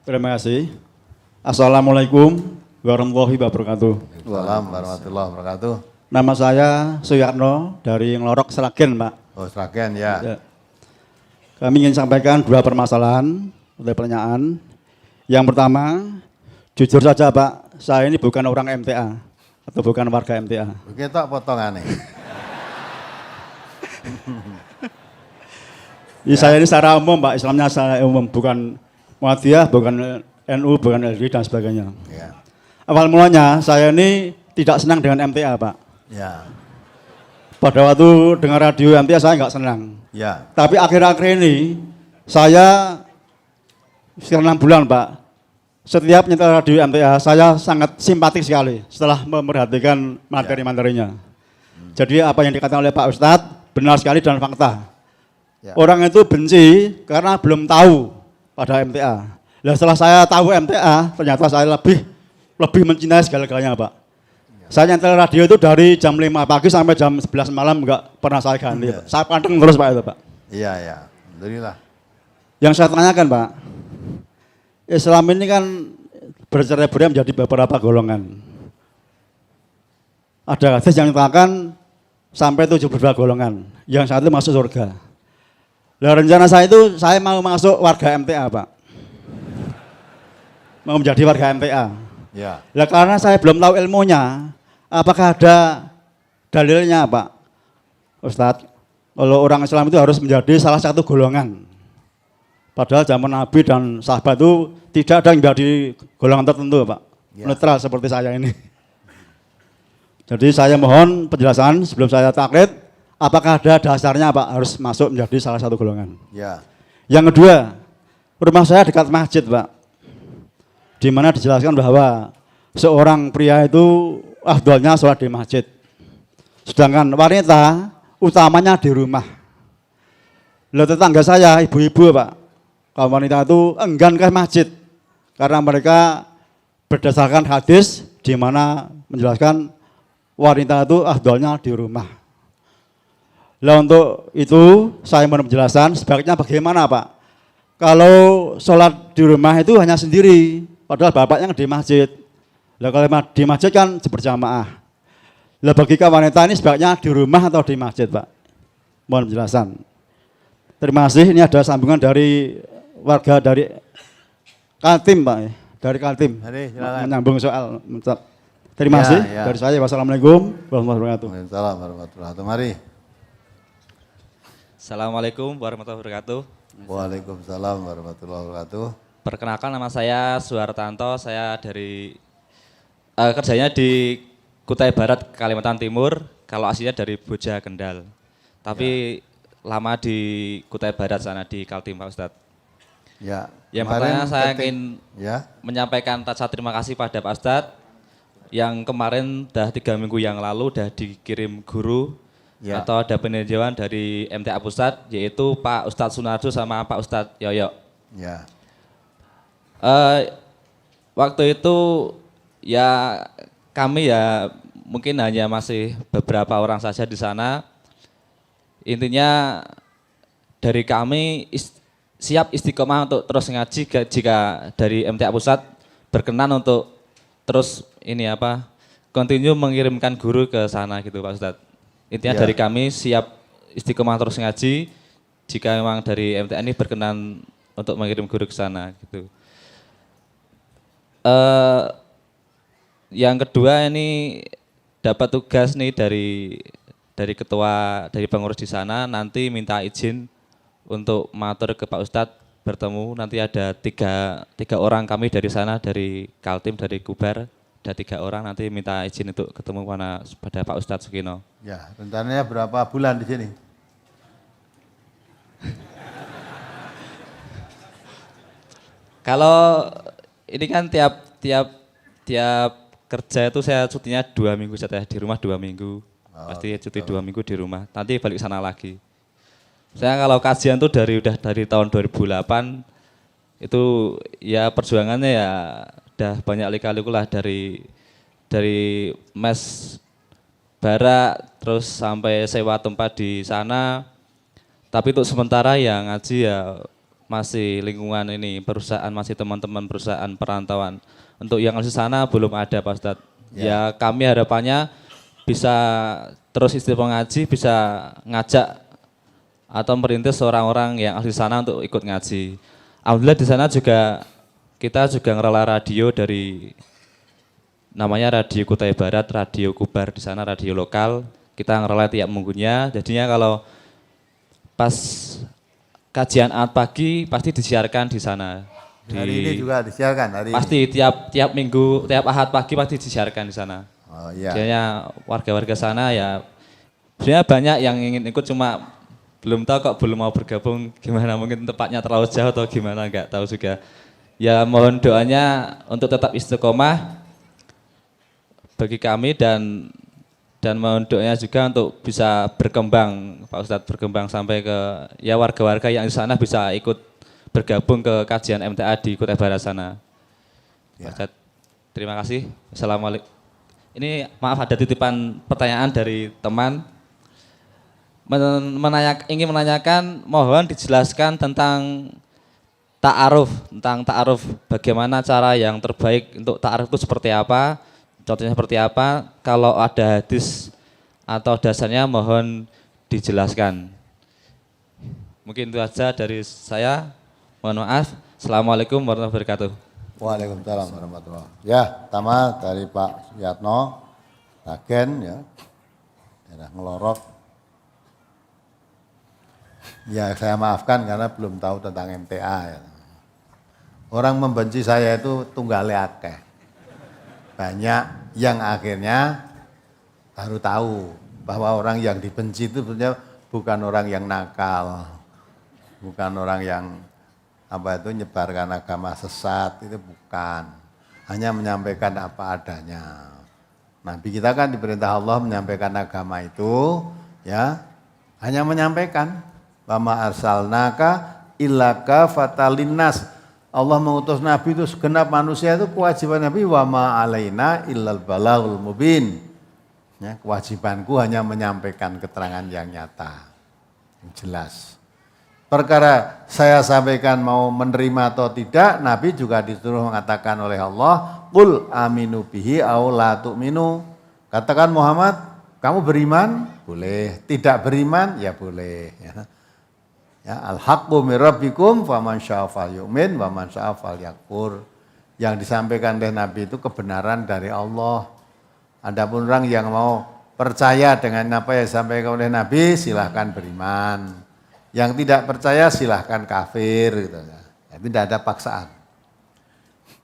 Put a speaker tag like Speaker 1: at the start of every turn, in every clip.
Speaker 1: Terima kasih. Assalamualaikum warahmatullahi wabarakatuh.
Speaker 2: Waalaikumsalam warahmatullahi wabarakatuh.
Speaker 1: Nama saya Suyarno dari Ngelorok, Sragen, Pak.
Speaker 2: Oh, Sragen ya.
Speaker 1: Ya. Kami ingin sampaikan dua permasalahan atau pertanyaan. Yang pertama, jujur saja Pak, saya ini bukan orang MTA atau bukan warga MTA.
Speaker 2: Oke, tak potongan nih.
Speaker 1: Saya ini secara umum Pak, Islamnya saya umum, bukan Muhammadiyah, bukan NU, bukan LDI dan sebagainya.
Speaker 2: Ya.
Speaker 1: Awal mulanya saya ini tidak senang dengan MTA Pak.
Speaker 2: Ya.
Speaker 1: Pada waktu dengar radio MTA saya nggak senang.
Speaker 2: Ya.
Speaker 1: Tapi akhir-akhir ini saya sekitar 6 bulan Pak, setiap nyetel radio MTA saya sangat simpatik sekali setelah memperhatikan materi-materinya. Jadi apa yang dikatakan oleh Pak Ustadz benar sekali dan fakta.
Speaker 2: Ya.
Speaker 1: Orang itu benci karena belum tahu pada MTA. Nah, setelah saya tahu MTA, ternyata saya lebih mencintai segala-galanya Pak. Saya nyetel radio itu dari jam 5 pagi sampai jam 11 malam enggak pernah saya ganti.
Speaker 2: Ya.
Speaker 1: Saya panteng terus Pak itu Pak.
Speaker 2: Iya, ya. Alhamdulillah.
Speaker 1: Yang saya tanyakan Pak, Islam ini kan bercerai-berai menjadi beberapa golongan. Ada hadis yang dikatakan sampai 72 golongan, yang satu masuk surga. Nah, rencana saya itu saya mau masuk warga MTA Pak. Mau menjadi warga MTA.
Speaker 2: Ya.
Speaker 1: Nah, karena saya belum tahu ilmunya, apakah ada dalilnya Pak Ustadz? Kalau orang Islam itu harus menjadi salah satu golongan. Padahal zaman Nabi dan sahabat itu tidak ada yang menjadi golongan tertentu Pak.
Speaker 2: Ya.
Speaker 1: Netral seperti saya ini. Jadi saya mohon penjelasan sebelum saya taklid, apakah ada dasarnya Pak harus masuk menjadi salah satu golongan.
Speaker 2: Ya.
Speaker 1: Yang kedua, rumah saya dekat masjid Pak. Di mana dijelaskan bahwa seorang pria itu afdalnya sholat di masjid. Sedangkan wanita utamanya di rumah. Lalu tetangga saya, ibu-ibu Pak, kaum wanita itu enggan ke masjid. Karena mereka berdasarkan hadis di mana menjelaskan wanita itu afdalnya di rumah. Lah untuk itu saya mohon penjelasan sebaiknya bagaimana Pak? Kalau sholat di rumah itu hanya sendiri. Padahal bapaknya di masjid. Lah kalau di masjid kan berjamaah. Lah bagi kaum wanita ini sebaiknya di rumah atau di masjid, Pak? Mohon penjelasan. Terima kasih. Ini ada sambungan dari warga dari Kaltim, Pak. Dari Kaltim.
Speaker 2: Mari, silakan.
Speaker 1: Menyambung soal. Terima kasih.
Speaker 2: Ya.
Speaker 1: Dari saya. Wassalamualaikum warahmatullahi wabarakatuh.
Speaker 2: Waalaikumsalam warahmatullahi wabarakatuh. Mari.
Speaker 3: Assalamualaikum warahmatullahi wabarakatuh.
Speaker 2: Waalaikumsalam warahmatullahi wabarakatuh.
Speaker 3: Perkenalkan, nama saya Suhartanto, saya dari kerjanya di Kutai Barat, Kalimantan Timur, kalau aslinya dari Boja Kendal. Tapi lama di Kutai Barat sana, di Kaltim Pak Ustadz.
Speaker 2: Ya.
Speaker 3: Yang
Speaker 2: kemarin
Speaker 3: pertama saya ingin
Speaker 2: ya.
Speaker 3: menyampaikan rasa terima kasih pada Pak Ustadz, yang kemarin dah 3 minggu yang lalu dah dikirim guru atau ada peninjauan dari MTA Pusat, yaitu Pak Ustadz Sunardo sama Pak Ustadz Yoyo.
Speaker 2: Ya.
Speaker 3: Waktu itu ya kami ya mungkin hanya masih beberapa orang saja di sana. Intinya dari kami siap istiqomah untuk terus ngaji jika dari MTA Pusat berkenan untuk terus continue mengirimkan guru ke sana gitu Pak Ustadz. Intinya dari kami siap istiqomah terus ngaji jika memang dari MTA ini berkenan untuk mengirim guru ke sana gitu. Yang kedua ini dapat tugas nih dari ketua, dari pengurus di sana, nanti minta izin untuk matur ke Pak Ustadz bertemu. Nanti ada tiga orang kami dari sana, dari Kaltim, dari Kubar, ada 3 orang, nanti minta izin untuk ketemu pada Pak Ustadz Sukino.
Speaker 2: Ya, rencananya berapa bulan di sini?
Speaker 3: Kalau ini kan tiap kerja itu saya cutinya 2 minggu saja, di rumah 2 minggu. Pasti cuti 2 minggu di rumah, nanti balik sana lagi. Saya kalau kajian tuh udah dari tahun 2008, itu ya perjuangannya ya udah banyak lika-liku lah, dari mes bara terus sampai sewa tempat di sana. Tapi untuk sementara ya ngaji ya masih lingkungan ini perusahaan, masih teman-teman perusahaan perantauan. Untuk yang di sana belum ada Pak Ustadz. Ya kami harapannya bisa terus istiqomah ngaji, bisa ngajak atau merintis orang-orang yang asli sana untuk ikut ngaji. Alhamdulillah di sana juga kita juga ngelola radio dari namanya Radio Kutai Barat, Radio Kubar di sana, radio lokal. Kita ngelola tiap minggunya. Jadinya kalau pas kajian Ahad pagi pasti disiarkan di sana.
Speaker 2: Hari ini juga disiarkan hari
Speaker 3: pasti
Speaker 2: ini.
Speaker 3: tiap minggu, tiap Ahad pagi pasti disiarkan di sana.
Speaker 2: Oh iya.
Speaker 3: Jadinya warga-warga sana ya sebenarnya banyak yang ingin ikut cuma belum tahu kok belum mau bergabung gimana, mungkin tempatnya terlalu jauh atau gimana nggak tahu juga. Ya mohon doanya untuk tetap istiqomah bagi kami dan mohon doanya juga untuk bisa berkembang Pak Ustadz, berkembang sampai ke ya warga-warga yang di sana bisa ikut bergabung ke kajian MTA di Kutai Barat sana.
Speaker 2: Ya.
Speaker 3: Pak Ustadz, terima kasih. Assalamualaikum. Ini maaf ada titipan pertanyaan dari teman. Ingin menanyakan, mohon dijelaskan tentang ta'aruf, bagaimana cara yang terbaik untuk ta'aruf itu seperti apa, contohnya seperti apa, kalau ada hadis atau dasarnya mohon dijelaskan. Mungkin itu saja dari saya, mohon maaf. Assalamualaikum warahmatullahi wabarakatuh.
Speaker 2: Waalaikumsalam warahmatullahi wabarakatuh. Ya, pertama dari Pak Yatno, Ragen ya, daerah Ngelorok. Ya saya maafkan karena belum tahu tentang MTA ya. Orang membenci saya itu tunggale akeh. Banyak yang akhirnya baru tahu bahwa orang yang dibenci itu sebenarnya bukan orang yang nakal, bukan orang yang nyebarkan agama sesat, itu bukan. Hanya menyampaikan apa adanya. Nabi kita kan diperintah Allah menyampaikan agama itu, ya, hanya menyampaikan. Wa ma arsalnaka illa kafatan linnas. Allah mengutus Nabi itu segenap manusia, itu kewajiban Nabi, wa ma alaina illal balaghul mubin. Ya, kewajibanku hanya menyampaikan keterangan yang nyata, yang jelas. Perkara saya sampaikan mau menerima atau tidak, Nabi juga disuruh mengatakan oleh Allah, qul aminu bihi aw la tu'minu. Katakan Muhammad, kamu beriman? Boleh. Tidak beriman? Ya boleh. Ya, al-haqqu mir rabbikum faman syaa'a falyu'min wa man syaa'a falyakfur. Yang disampaikan oleh Nabi itu kebenaran dari Allah. Adapun orang yang mau percaya dengan apa yang disampaikan oleh Nabi, silahkan beriman. Yang tidak percaya silahkan kafir gitu. Ya, tidak ada paksaan.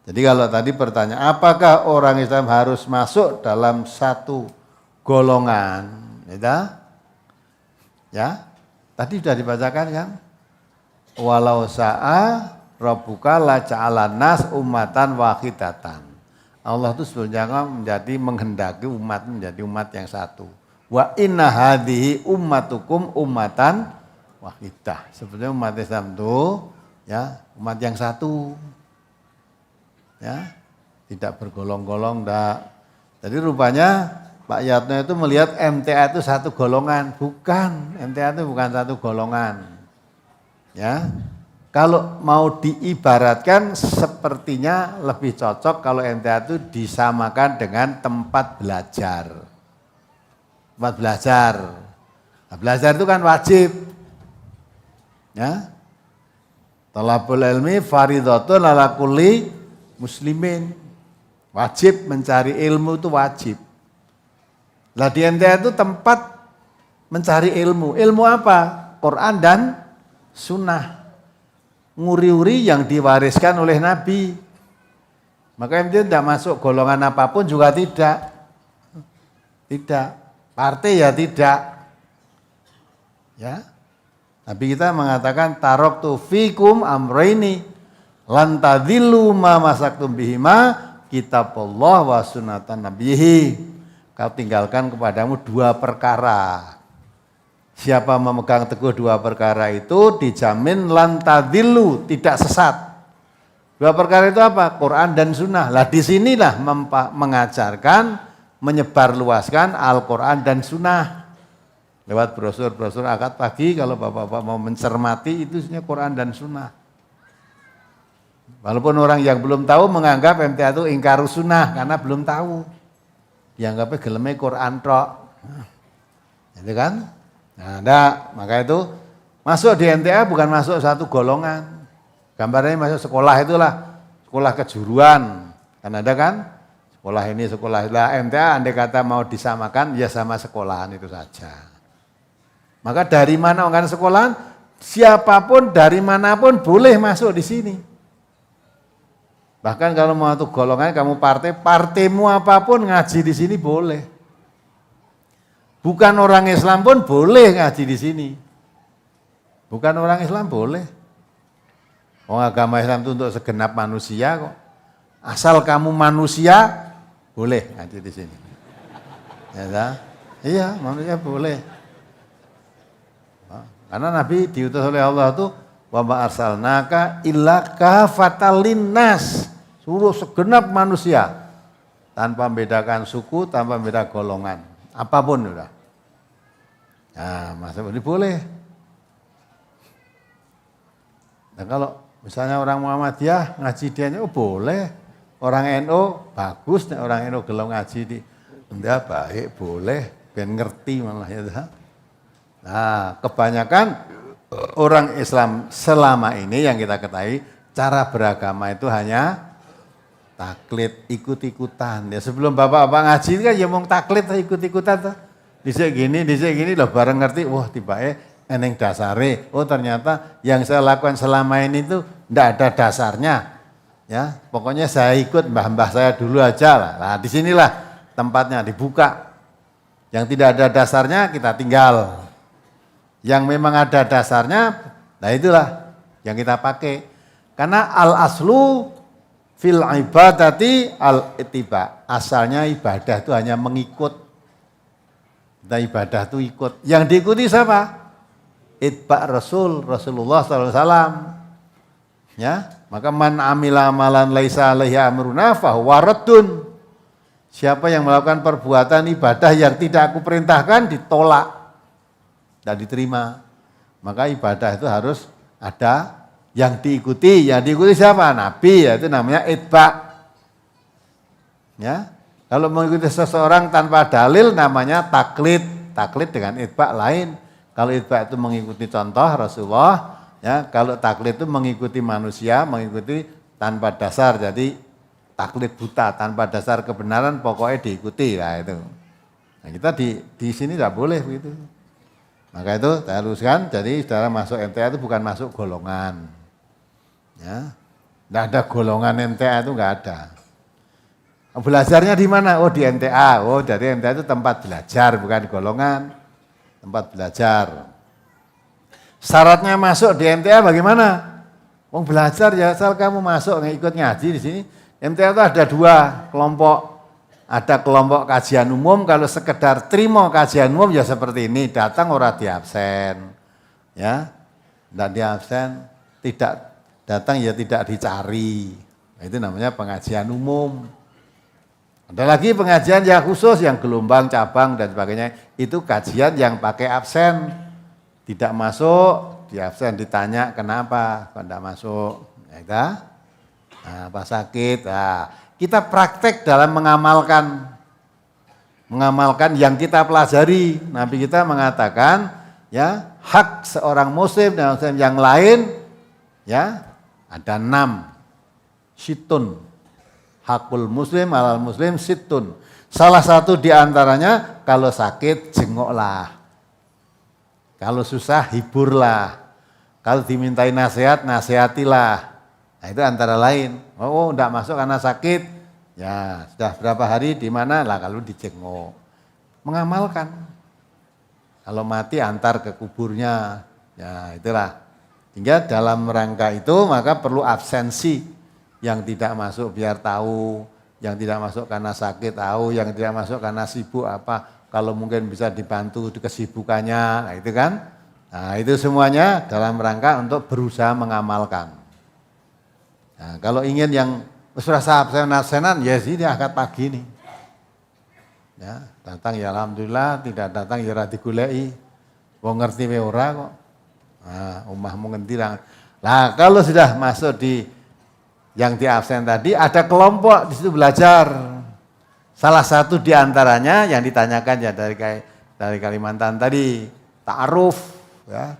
Speaker 2: Jadi kalau tadi pertanyaan, apakah orang Islam harus masuk dalam satu golongan? Ya, tadi sudah dibacakan kan? Walau sa'a rabbuka la ja'alan nas ummatan wahidatan. Allah itu sebenarnya menjadi menghendaki umat menjadi umat yang satu. Wa inna hadhihi ummatukum ummatan wahidah. Sebenarnya umat Islam itu ya umat yang satu. Ya, tidak bergolong-golong dah. Jadi rupanya Pak Yatno itu melihat MTA itu satu golongan, bukan. MTA itu bukan satu golongan. Ya. Kalau mau diibaratkan sepertinya lebih cocok kalau MTA itu disamakan dengan tempat belajar. Tempat belajar. Nah, belajar itu kan wajib. Ya. Thalabul ilmi fardhatun ala kulli muslimin. Wajib mencari ilmu itu wajib. Lah di MTA itu tempat mencari ilmu. Ilmu apa? Quran dan sunnah. Nguri-uri yang diwariskan oleh Nabi. Maka MTA tidak masuk golongan apapun juga tidak. Tidak. Partai ya tidak. Ya. Nabi kita mengatakan taraktu fikum amraini lan tadillu ma masaktum bihima kitabullah wa sunnatan nabiyhi. Kau tinggalkan kepadamu dua perkara. Siapa memegang teguh dua perkara itu dijamin lan tadillu, tidak sesat. Dua perkara itu apa? Quran dan sunnah. Lah di sinilah mengajarkan, menyebarluaskan Al-Quran dan sunnah. Lewat brosur-brosur akad pagi kalau bapak-bapak mau mencermati itu isinya Quran dan sunnah. Walaupun orang yang belum tahu menganggap MTA itu ingkarus sunnah karena belum tahu. Dianggapnya geleme Quran tok. Itu kan? Nah, maka itu masuk di MTA bukan masuk satu golongan. Gambarnya masuk sekolah itulah, sekolah kejuruan. Kan ada kan? Sekolah ini, sekolah itu. MTA andai kata mau disamakan, ya sama sekolahan itu saja. Maka dari mana orang sekolahan, siapapun dari manapun boleh masuk di sini. Bahkan kalau mau satu golongan, kamu partaimu apapun ngaji di sini boleh. Bukan orang Islam pun boleh ngaji di sini. Bukan orang Islam boleh. Agama Islam itu untuk segenap manusia kok. Asal kamu manusia, boleh ngaji di sini. Ya, tak? Iya, manusia boleh. Karena Nabi diutus oleh Allah itu wa ma arsalnaka illa kafatan linnas, suruh segenap manusia tanpa membedakan suku, tanpa membeda golongan, apapun udah. Nah, masuk ini boleh. Nah, kalau misalnya orang Muhammadiyah ngaji dia boleh, orang NU bagus, orang NU gelem ngaji di benda baik boleh, ben ngerti malah ya. Nah, kebanyakan orang Islam selama ini yang kita ketahui cara beragama itu hanya taklid, ikut-ikutan. Ya sebelum bapak-bapak ngaji kan ya mau taklid ikut-ikutan tuh. Dhisik gini loh bareng ngerti, wah tiba-tiba eneng dasare. Oh ternyata yang saya lakukan selama ini tuh enggak ada dasarnya. Ya, pokoknya saya ikut mbah-mbah saya dulu aja lah. Nah, disinilah tempatnya dibuka. Yang tidak ada dasarnya kita tinggal. Yang memang ada dasarnya, nah itulah yang kita pakai. Karena al-aslu fil ibadati al-ittiba. Asalnya ibadah itu hanya mengikut. Kita ibadah itu ikut. Yang diikuti siapa? Itba Rasulullah SAW. Ya, maka man amila amalan laisa alaihi amruna fahuwa raddun. Siapa yang melakukan perbuatan ibadah yang tidak aku perintahkan ditolak. Dan diterima. Maka ibadah itu harus ada yang diikuti. Yang diikuti siapa? Nabi, yaitu namanya itba. Ya. Kalau mengikuti seseorang tanpa dalil namanya taklid. Taklid dengan itba lain. Kalau itba itu mengikuti contoh Rasulullah, ya. Kalau taklid itu mengikuti manusia, mengikuti tanpa dasar. Jadi taklid buta, tanpa dasar kebenaran pokoknya diikuti lah itu. Nah, kita di sini tidak boleh begitu. Maka itu saya luruskan, jadi saudara masuk MTA itu bukan masuk golongan. Ya. Tidak ada golongan MTA itu enggak ada. Belajarnya di mana? Oh di MTA. Oh dari MTA itu tempat belajar, bukan golongan. Tempat belajar. Syaratnya masuk di MTA bagaimana? Mau belajar ya asal kamu masuk ikut ngaji di sini. MTA itu ada dua kelompok. Ada kelompok kajian umum, kalau sekedar terima kajian umum ya seperti ini, datang ora di absen. Ya. Tidak di absen, tidak datang ya tidak dicari. Nah, itu namanya pengajian umum. Ada lagi pengajian yang khusus, yang gelombang, cabang dan sebagainya. Itu kajian yang pakai absen. Tidak masuk, di absen ditanya kenapa kok tidak masuk. Ya, nah, apa sakit? Nah, kita praktek dalam mengamalkan yang kita pelajari. Nabi kita mengatakan, ya hak seorang muslim dan muslim yang lain, ya ada 6 situn. Hakul muslim alal muslim situn. Salah satu diantaranya kalau sakit jengoklah, kalau susah hiburlah, kalau dimintai nasihat nasihatilah. Nah itu antara lain. Oh enggak masuk karena sakit. Ya sudah berapa hari di mana lah kalau dijenguk. Mengamalkan. Kalau mati antar ke kuburnya. Ya itulah. Sehingga dalam rangka itu maka perlu absensi. Yang tidak masuk biar tahu. Yang tidak masuk karena sakit tahu. Yang tidak masuk karena sibuk apa. Kalau mungkin bisa dibantu di kesibukannya. Nah itu kan. Nah itu semuanya dalam rangka untuk berusaha mengamalkan. Nah, kalau ingin yang rasa absen-absenan, ya sini akad pagi nih. Ya, datang ya alhamdulillah, tidak datang ya ora digoleki. Wong ngerti wae ora kok. Nah, omahmu ngendi lah. Lah kalau sudah masuk di yang di absen tadi ada kelompok di situ belajar. Salah satu di antaranya yang ditanyakan ya dari Kalimantan tadi, ta'aruf ya.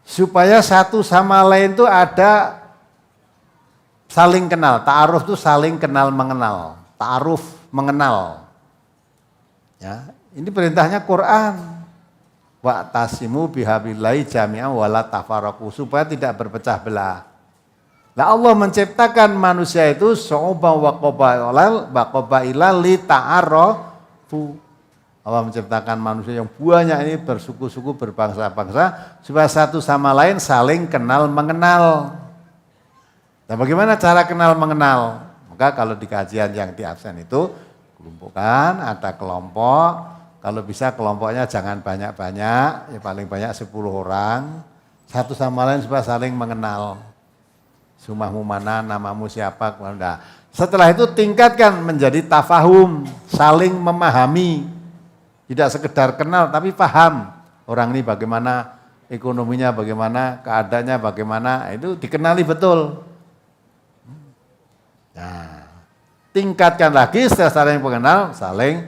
Speaker 2: Supaya satu sama lain itu ada saling kenal. Ta'aruf itu saling kenal mengenal. Ta'aruf mengenal. Ya, ini perintahnya Quran. Wa'tasimu bihablillahi jami'an wala tafarraqu, supaya tidak berpecah belah. Nah, Allah menciptakan manusia itu syu'uban wa qabaila li ta'arafu. Allah menciptakan manusia yang banyak ini bersuku-suku, berbangsa-bangsa supaya satu sama lain saling kenal mengenal. Nah, bagaimana cara kenal mengenal? Maka kalau di kajian yang di absen itu kelompokkan, ada kelompok, kalau bisa kelompoknya jangan banyak-banyak, ya paling banyak 10 orang, satu sama lain supaya saling mengenal. Rumahmu mana, namamu siapa, nah, setelah itu tingkatkan menjadi tafahum, saling memahami. Tidak sekedar kenal tapi paham. Orang ini bagaimana, ekonominya bagaimana, keadaannya bagaimana, itu dikenali betul. Nah, tingkatkan lagi setelah saling mengenal, saling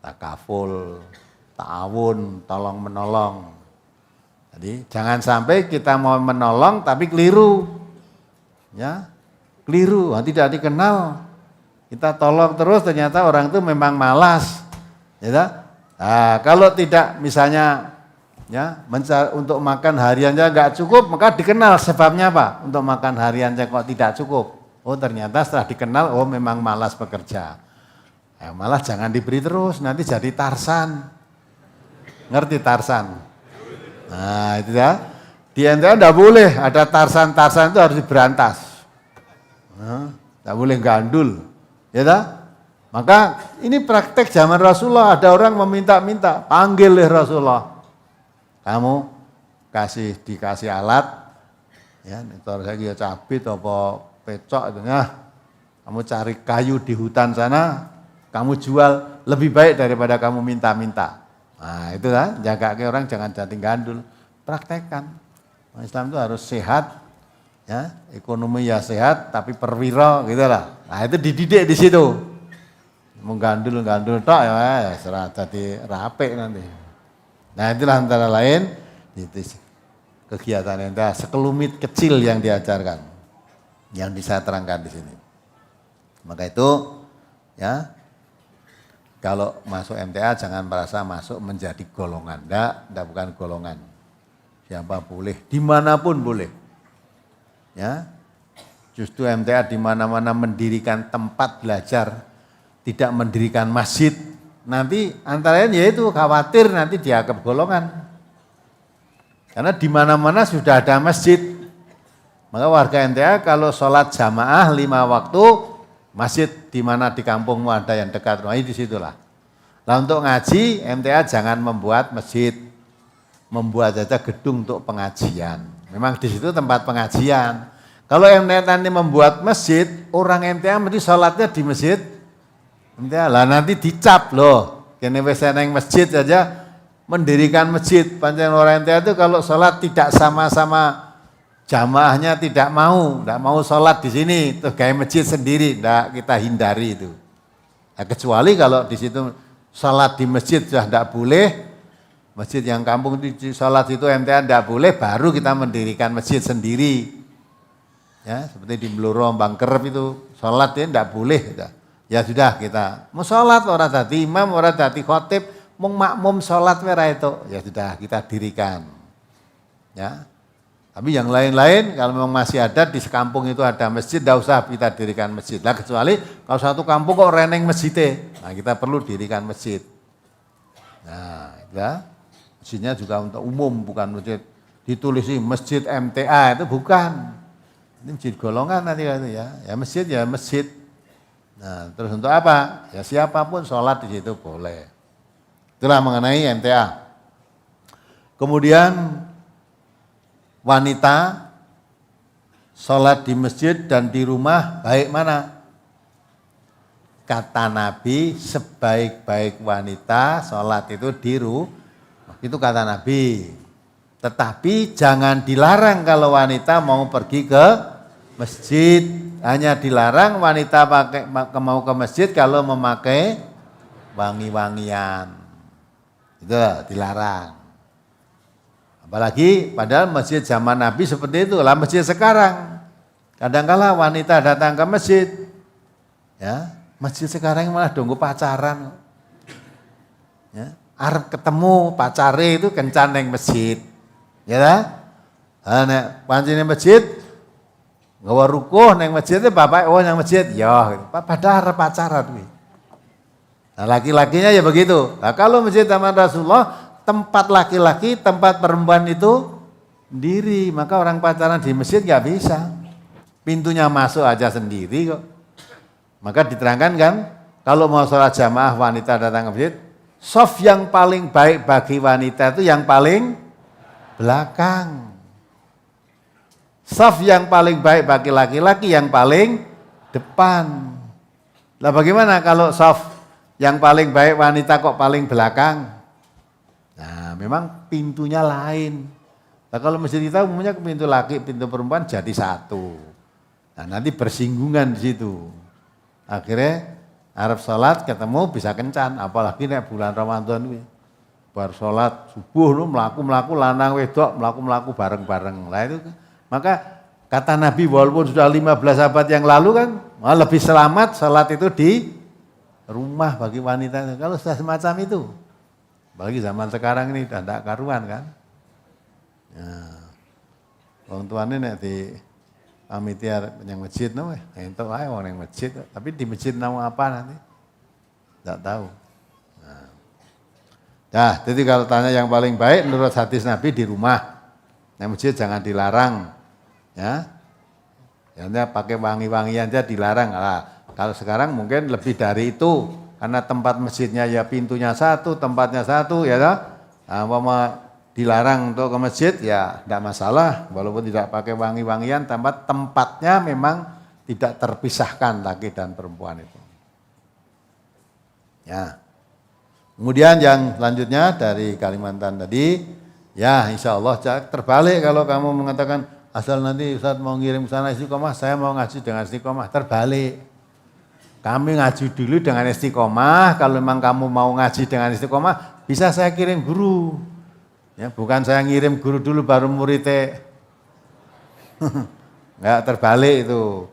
Speaker 2: takaful, ta'awun, tolong menolong. Jadi jangan sampai kita mau menolong tapi keliru. Ya, keliru, tidak dikenal. Kita tolong terus ternyata orang itu memang malas. Ya, nah, kalau tidak misalnya ya untuk makan hariannya nggak cukup, maka dikenal sebabnya apa? Untuk makan hariannya kok tidak cukup. Oh, ternyata setelah dikenal, oh memang malas bekerja. Ya, malas jangan diberi terus, nanti jadi Tarsan. Ngerti Tarsan? Nah, itu ya. Di NTH tidak boleh, ada Tarsan itu harus diberantas. Tidak boleh gandul. Ya tak? Maka ini praktek zaman Rasulullah, ada orang meminta-minta, panggil Rasulullah. Kamu dikasih alat, ya, ntar saya cabit apa pecok itu ya. Kamu cari kayu di hutan sana, kamu jual lebih baik daripada kamu minta-minta. Nah, itu kan, jaga ke orang jangan jadi gandul. Praktekkan. Islam itu harus sehat, ya, ekonomi ya sehat, tapi perwira gitu lah. Nah, itu dididik di situ. Menggandul tok ya, serah jadi rapi nanti. Nah, itulah antara lain itu kegiatan yang sekelumit kecil yang diajarkan, yang bisa terangkan di sini. Maka itu, ya, kalau masuk MTA jangan merasa masuk menjadi golongan, enggak bukan golongan. Siapa boleh, dimanapun boleh. Ya, justru MTA di mana-mana mendirikan tempat belajar, tidak mendirikan masjid. Nanti antara lain yaitu khawatir nanti dianggap golongan. Karena di mana-mana sudah ada masjid. Maka warga MTA kalau sholat jamaah 5 waktu, masjid di mana di kampungmu ada yang dekat, nah di situlah. Nah, untuk ngaji MTA jangan membuat masjid. Membuat saja gedung untuk pengajian. Memang di situ tempat pengajian. Kalau MTA nanti membuat masjid, orang MTA mesti sholatnya di masjid. MTA lah nanti dicap loh. Kene wis nang masjid saja mendirikan masjid. Pancen orang MTA itu kalau sholat tidak sama-sama jamaahnya tidak mau sholat di sini, terus kayak masjid sendiri, enggak, kita hindari itu. Nah, kecuali kalau di situ sholat di masjid sudah enggak boleh. Masjid yang kampung di sholat itu MTA tidak boleh, baru kita mendirikan masjid sendiri. Ya, seperti di Bluro, Bangkerep itu sholat ya tidak boleh. Ya sudah kita mau sholat orang dadi imam, orang dadi khotib, mau makmum sholat merah itu. Ya sudah kita dirikan. Ya, tapi yang lain-lain kalau memang masih ada di sekampung itu ada masjid, tidak usah kita dirikan masjid. Lah kecuali kalau satu kampung kok reneng masjidnya, nah kita perlu dirikan masjid. Nah, ya. Masjidnya juga untuk umum, bukan masjid ditulisi masjid MTA itu bukan. Ini masjid golongan nanti ya. Ya masjid. Nah, terus untuk apa? Ya siapapun sholat di situ boleh. Itulah mengenai MTA. Kemudian wanita sholat di masjid dan di rumah baik mana? Kata Nabi, sebaik-baik wanita sholat itu di rumah. Itu kata Nabi. Tetapi jangan dilarang kalau wanita mau pergi ke masjid, hanya dilarang wanita mau ke masjid kalau memakai wangi-wangian. Itu dilarang. Apalagi padahal masjid zaman Nabi seperti itu, lah masjid sekarang. Kadangkala wanita datang ke masjid, ya, masjid sekarang malah donggo pacaran. Ya, arep ketemu pacare itu kencan neng masjid. Ya ta? Nek pancene masjid nggawa rukuh neng masjid itu bapak nang masjid, ya gitu. Padahal arep pacaran kuwi. Nah, laki-lakinya ya begitu. Nah, kalau masjid zaman Rasulullah tempat laki-laki, tempat perempuan itu sendiri, maka orang pacaran di masjid nggak bisa. Pintunya masuk aja sendiri kok. Maka diterangkan kan, kalau mau sholat jamaah wanita datang ke masjid, shaf yang paling baik bagi wanita itu yang paling belakang. Shaf yang paling baik bagi laki-laki yang paling depan. Lah bagaimana kalau shaf yang paling baik wanita kok paling belakang? Nah, memang pintunya lain. Nah, kalau masjid kita umumnya pintu laki, pintu perempuan jadi satu. Nah, nanti bersinggungan di situ. Akhirnya arep sholat ketemu bisa kencan, apalagi nek bulan Ramadan ini. Bar sholat subuh lu melaku lanang wedok melaku bareng-bareng. Lah itu maka kata Nabi walaupun sudah 15 abad yang lalu kan malah lebih selamat sholat itu di rumah bagi wanita. Kalau sudah semacam itu. Bagi zaman sekarang ini udah tidak karuan kan. Ya. Orang tuanya nek di pamitia yang masjid no, entuk ae wong yang masjid, tapi di masjid nama apa nanti? Tidak tahu. Nah, jadi kalau tanya yang paling baik menurut hadis Nabi di rumah. Yang masjid jangan dilarang. Ya. Ya pakai wangi-wangian aja dilarang. Nah, kalau sekarang mungkin lebih dari itu. Karena tempat masjidnya ya pintunya satu, tempatnya satu, ya toh. Nah, umpama dilarang untuk ke masjid ya tidak masalah, walaupun tidak pakai wangi-wangian, tempatnya memang tidak terpisahkan laki dan perempuan itu. Ya. Kemudian yang selanjutnya dari Kalimantan tadi, ya insya Allah terbalik kalau kamu mengatakan asal nanti Ustaz mau ngirim ke sana istiqomah, saya mau ngaji dengan istiqomah, terbalik. Kami ngaji dulu dengan istiqomah, kalau memang kamu mau ngaji dengan istiqomah, bisa saya kirim guru. Ya, bukan saya ngirim guru dulu baru muridnya. Enggak, terbalik itu.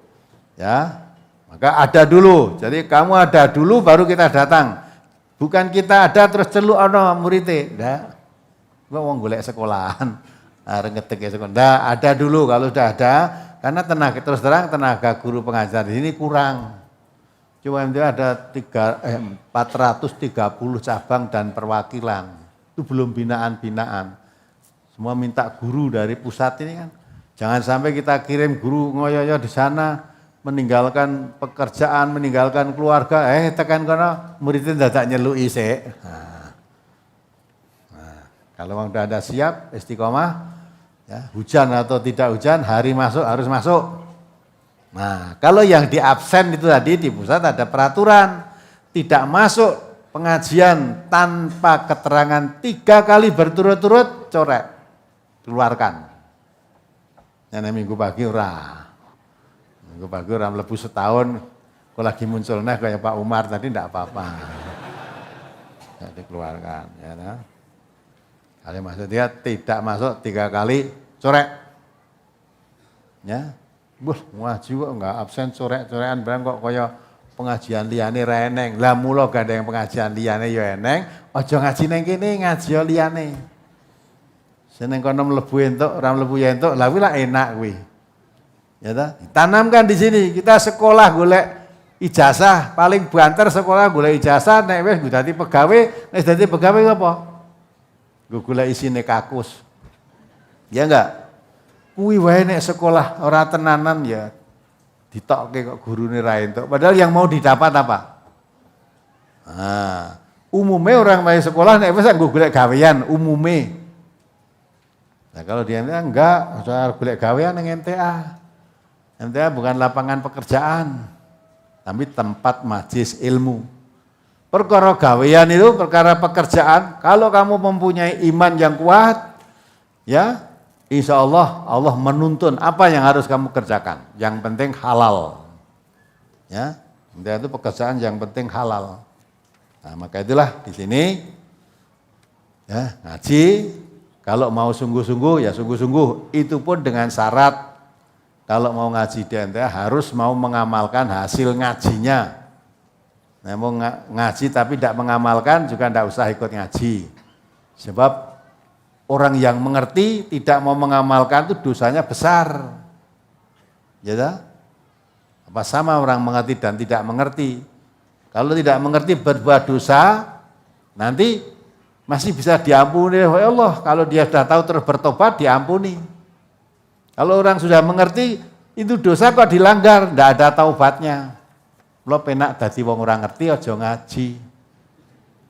Speaker 2: Ya. Maka ada dulu. Jadi kamu ada dulu baru kita datang. Bukan kita ada terus celuk ana muridnya. Enggak. Gua wong golek sekolahan. Arep ngetik sekolah. Enggak, ada dulu kalau sudah ada, karena tenaga terus terang tenaga guru pengajar di sini kurang. Cuma ada 430 cabang dan perwakilan. Itu belum binaan-binaan. Semua minta guru dari pusat ini kan. Jangan sampai kita kirim guru ngoyo-ngoyo di sana, meninggalkan pekerjaan, meninggalkan keluarga, tekan kono muridnya dadak nyeluki sik. Nah, kalau sudah ada siap istiqomah, ya, hujan atau tidak hujan, hari masuk harus masuk. Nah, kalau yang di absen itu tadi di pusat ada peraturan, tidak masuk pengajian tanpa keterangan 3 kali berturut-turut, coret, keluarkan. Yang minggu pagi minggu pagi mlebu setahun, kalau lagi muncul kayak Pak Umar tadi tidak apa-apa, tidak dikeluarkan. Ya, nah. Kalau maksud dia tidak masuk 3 kali, coret. Ya. Ngaji kok enggak absen corek-corekan barang kok kaya pengajian liyane ra eneng. Lah mula gandeng pengajian liyane ya eneng, aja ngaji ning kene, ngaji liyane. Seneng kono mlebu entuk, ora mlebu ya entuk, lah kuwi lah enak kuwi. Ya ta? Tanamkan di sini, kita sekolah golek ijazah, paling banter sekolah golek ijazah, nek wis dadi pegawe, nek dadi pegawe apa? Nggo golek isine kakus. Ya enggak? Kuwi wae nek sekolah ora tenanan ya ditokke kok gurune ra entuk. Padahal yang mau didapat apa? Nah, umumnya orang main sekolah nek wis nggo golek gawean umume. Nah, kalau di MTA enggak, saya golek gawean ning MTA. MTA bukan lapangan pekerjaan, tapi tempat majelis ilmu. Perkara gawean itu perkara pekerjaan, kalau kamu mempunyai iman yang kuat, ya, insya Allah Allah menuntun apa yang harus kamu kerjakan. Yang penting halal. Ya, itu pekerjaan yang penting halal. Nah, maka itulah di sini ya, ngaji kalau mau sungguh-sungguh ya sungguh-sungguh. Itu pun dengan syarat kalau mau ngaji di MTA harus mau mengamalkan hasil ngajinya. Nah, mau ngaji tapi tidak mengamalkan juga tidak usah ikut ngaji. Sebab orang yang mengerti tidak mau mengamalkan itu dosanya besar. Ya tak? Apa sama orang mengerti dan tidak mengerti? Kalau tidak mengerti berbuat dosa, nanti masih bisa diampuni oleh Allah. Kalau dia sudah tahu terus bertobat, diampuni. Kalau orang sudah mengerti, itu dosa kok dilanggar, tidak ada taubatnya. Lo penak dadi wong orang ngerti aja ngaji.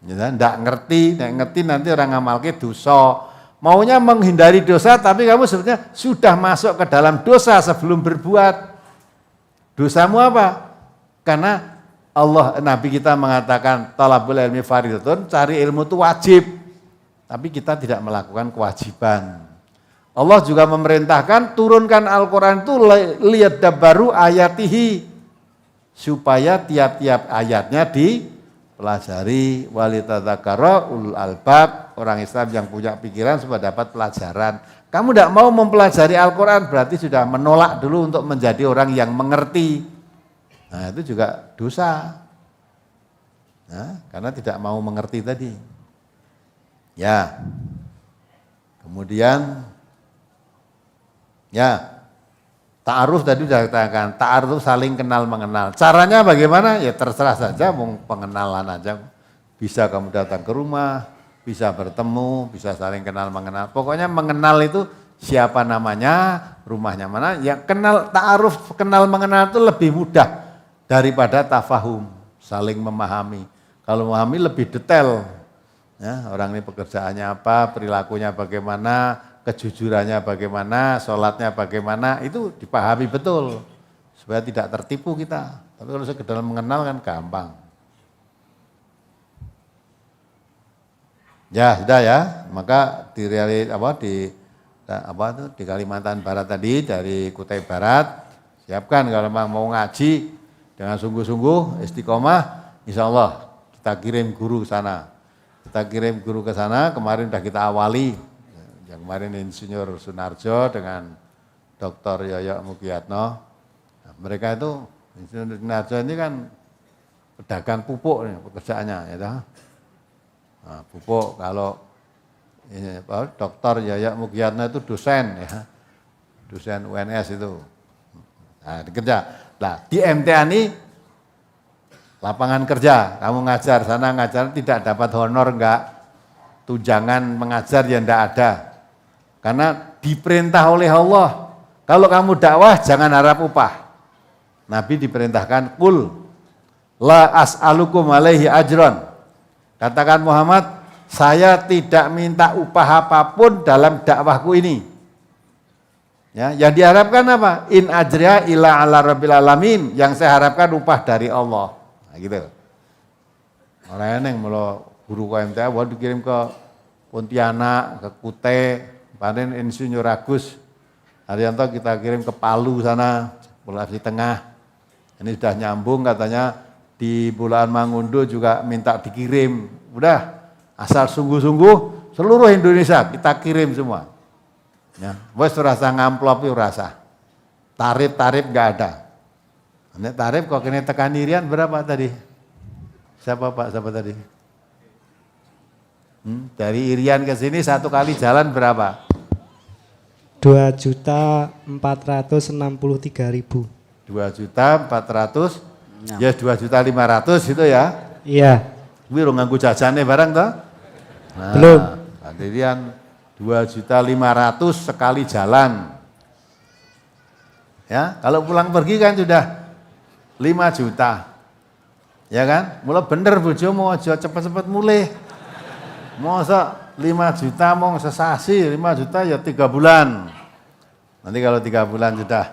Speaker 2: Ya, ndak ngerti nanti orang ngamalke dosa. Maunya menghindari dosa tapi kamu sebenarnya sudah masuk ke dalam dosa sebelum berbuat. Dosamu apa? Karena Allah Nabi kita mengatakan talabul ilmi fardhatun, cari ilmu itu wajib. Tapi kita tidak melakukan kewajiban. Allah juga memerintahkan turunkan Al-Qur'an itu liyadabbaru ayatihi, supaya tiap-tiap ayatnya dipelajari, walitadzakara ulul albab, orang Islam yang punya pikiran supaya dapat pelajaran. Kamu tidak mau mempelajari Al-Quran berarti sudah menolak dulu untuk menjadi orang yang mengerti. Nah itu juga dosa. Nah, karena tidak mau mengerti tadi. Ya. Kemudian ya, ta'aruf tadi sudah katakan, ta'aruf saling kenal mengenal. Caranya bagaimana? Ya terserah saja, pengenalan aja. Bisa kamu datang ke rumah, bisa bertemu, bisa saling kenal mengenal. Pokoknya mengenal itu siapa namanya, rumahnya mana. Yang kenal ta'aruf, kenal mengenal itu lebih mudah daripada tafahum, saling memahami. Kalau memahami lebih detail. Ya, orang ini pekerjaannya apa, perilakunya bagaimana, kejujurannya bagaimana, sholatnya bagaimana, itu dipahami betul supaya tidak tertipu kita. Tapi kalau sekedar mengenal kan gampang. Ya sudah ya, maka di Kalimantan Barat tadi dari Kutai Barat siapkan kalau memang mau ngaji dengan sungguh-sungguh istiqomah, insya Allah kita kirim guru ke sana. Kita kirim guru ke sana, kemarin sudah kita awali. Yang kemarin Insinyur Sunarjo dengan Dr. Yoyo Mugiyatno. Nah, mereka itu, Insinyur Sunarjo ini kan pedagang pupuk nih, pekerjaannya. Ya, nah, pupuk, kalau ini, Dr. Yoyo Mugiyatno itu dosen, ya, dosen UNS itu. Nah, dikerja. Nah, di MTA ini lapangan kerja, kamu ngajar sana ngajar tidak dapat honor enggak, tunjangan mengajar ya enggak ada. Karena diperintah oleh Allah, kalau kamu dakwah jangan harap upah. Nabi diperintahkan, qul la as'alukum alaihi ajron. Katakan Muhammad, saya tidak minta upah apapun dalam dakwahku ini. Ya, yang diharapkan apa? In ajriya illa ala rabbil alamin. Yang saya harapkan upah dari Allah. Nah, gitu. Orang yang mau guru KMTA, buat dikirim ke Pontianak, ke Kutai, kemarin Insinyur Agus Haryanto kita kirim ke Palu sana, Sulawesi Tengah. Ini sudah nyambung katanya di Bulaan Mangundu juga minta dikirim. Udah, asal sungguh-sungguh seluruh Indonesia kita kirim semua. Ya, wes rasa ngamplop itu rasa. Tarif enggak ada. Ini tarif kok kini tekan Irian berapa tadi? Siapa Pak? Siapa tadi? Dari Irian ke sini satu kali jalan berapa?
Speaker 4: 2.463.000.
Speaker 2: 2.400, ya 2.500.000 itu ya?
Speaker 4: Iya.
Speaker 2: Kuwi ora nganggo jajane barang toh? Nah,
Speaker 4: belum.
Speaker 2: Irian 2.500.000 sekali jalan. Ya, kalau pulang pergi kan sudah 5 juta. Ya kan? Mula bener bojomu aja cepet-cepet mulih. Masa 5 juta mau sesasi, 5 juta ya 3 bulan. Nanti kalau 3 bulan sudah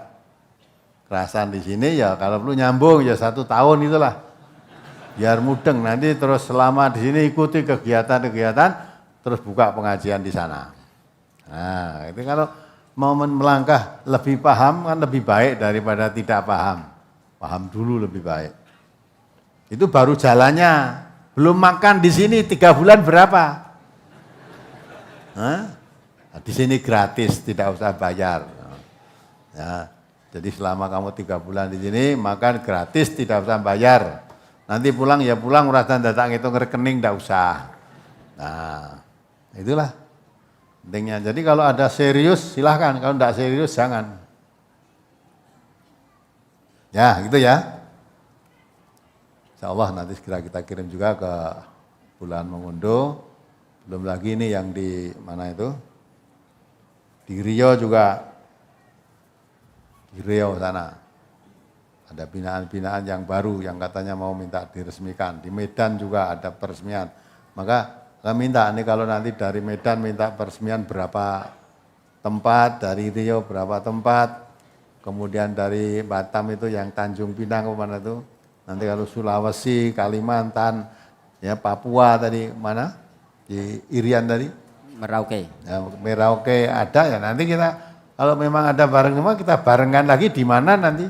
Speaker 2: kerasan di sini ya kalau perlu nyambung ya 1 tahun itulah. Biar mudeng nanti terus selama di sini ikuti kegiatan-kegiatan terus buka pengajian di sana. Nah, itu kalau mau melangkah lebih paham kan lebih baik daripada tidak paham. Paham dulu lebih baik. Itu baru jalannya. Belum makan di sini 3 bulan berapa? Hah? Nah, di sini gratis, tidak usah bayar. Ya, jadi selama kamu 3 bulan di sini makan gratis, tidak usah bayar. Nanti pulang ya pulang, urasan datang itu rekening, tidak usah. Nah, itulah pentingnya. Jadi kalau ada serius silahkan, kalau tidak serius jangan. Ya, gitu ya. Insya Allah nanti segera kita kirim juga ke Bulan Mengunduh. Belum lagi ini yang di mana itu? Di Riau juga. Di Riau sana. Ada binaan-binaan yang baru yang katanya mau minta diresmikan. Di Medan juga ada peresmian. Maka saya minta ini kalau nanti dari Medan minta peresmian berapa tempat, dari Riau berapa tempat, kemudian dari Batam itu yang Tanjung Pinang kemana itu, nanti kalau Sulawesi, Kalimantan, ya Papua tadi mana, di Irian tadi,
Speaker 4: Merauke.
Speaker 2: ya, Merauke ada ya nanti kita kalau memang ada bareng semua kita barengan lagi di mana nanti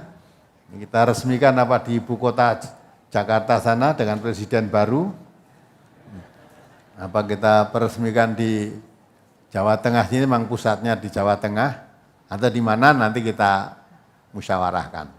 Speaker 2: kita resmikan apa di ibu kota Jakarta sana dengan presiden baru. Apa kita peresmikan di Jawa Tengah ini memang pusatnya di Jawa Tengah atau di mana nanti kita musyawarahkan.